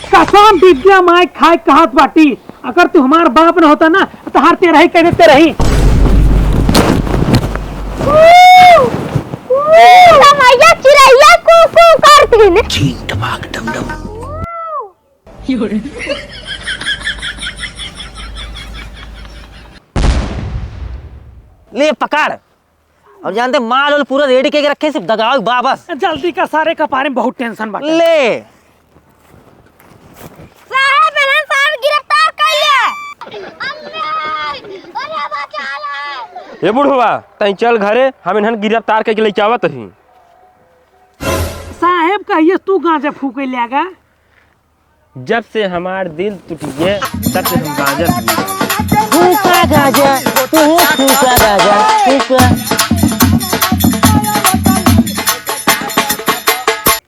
कसम विद्या माय खाए कहत बाटी, अगर तू हमार बाप न होता ना तो हार ते रही कह देते रही। मैया चिड़ैया कू कू करती ने ठीक टमाक डम डम। ले पकड़ और जानते माल और पूरा रेडी के रखे सिर्फ दगाओ वापस। जल्दी का सारे कपारे में बहुत टेंशन बाटे। ले साहब मैंने साहब गिरफ्तार कर लिया। अम्मी अरे बचा ले। ये बुढ़वा तई चल घरे, हम इन्हन गिरफ्तार करके लेके आवत ही। साहेब कहिए तू गांजा फूके लेगा। जब से हमार दिल टूटिए तब से हम गांजा फूका गाजा, तू फूका गाजा, फूका।